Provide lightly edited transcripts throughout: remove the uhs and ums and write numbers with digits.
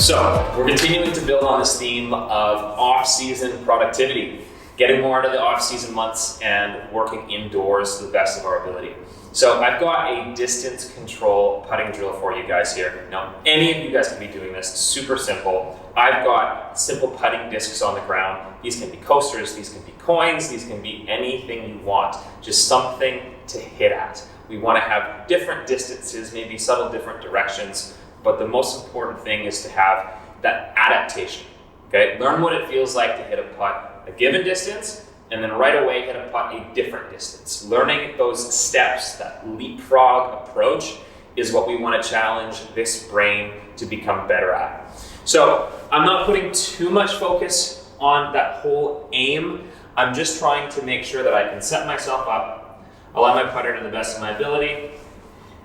So we're continuing to build on this theme of off-season productivity, getting more into the off-season months and working indoors to the best of our ability. So I've got a distance control putting drill for you guys here. Now, any of you guys can be doing this, super simple. I've got simple putting discs on the ground. These can be coasters, these can be coins, these can be anything you want, just something to hit at. We want to have different distances, maybe subtle different directions, but the most important thing is to have that adaptation, okay? Learn what it feels like to hit a putt a given distance, and then right away hit a putt a different distance. Learning those steps, that leapfrog approach, is what we want to challenge this brain to become better at. So I'm not putting too much focus on that whole aim. I'm just trying to make sure that I can set myself up, allow my putter to the best of my ability,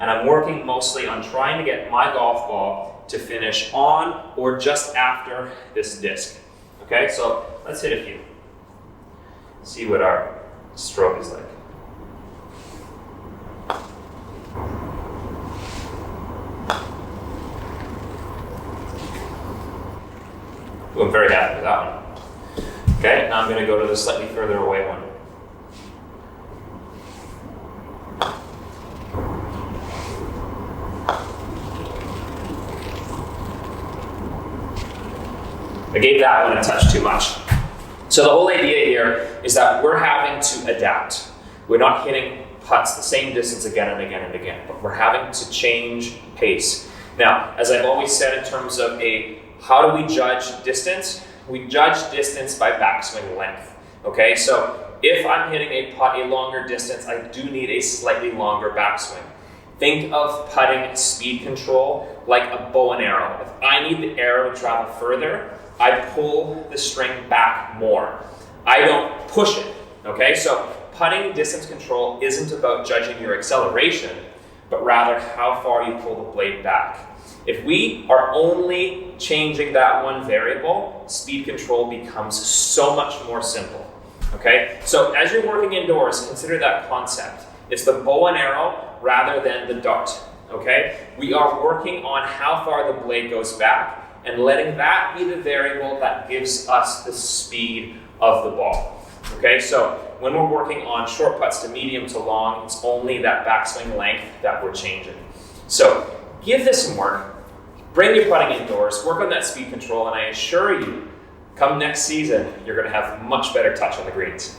and I'm working mostly on trying to get my golf ball to finish on or just after this disc. Okay, so let's hit a few. See what our stroke is like. Ooh, I'm very happy with that one. Okay, now I'm going to go to the slightly further away one. I gave that one a touch too much. So the whole idea here is that we're having to adapt. We're not hitting putts the same distance again and again and again, but we're having to change pace. Now, as I've always said in terms of how do we judge distance? We judge distance by backswing length, okay? So if I'm hitting a putt a longer distance, I do need a slightly longer backswing. Think of putting speed control like a bow and arrow. If I need the arrow to travel further, I pull the string back more. I don't push it, okay? So putting distance control isn't about judging your acceleration, but rather how far you pull the blade back. If we are only changing that one variable, speed control becomes so much more simple, okay? So as you're working indoors, consider that concept. It's the bow and arrow rather than the dart, okay? We are working on how far the blade goes back and letting that be the variable that gives us the speed of the ball, okay? So when we're working on short putts to medium to long, it's only that backswing length that we're changing. So give this some work, bring your putting indoors, work on that speed control, and I assure you, come next season, you're gonna have much better touch on the greens.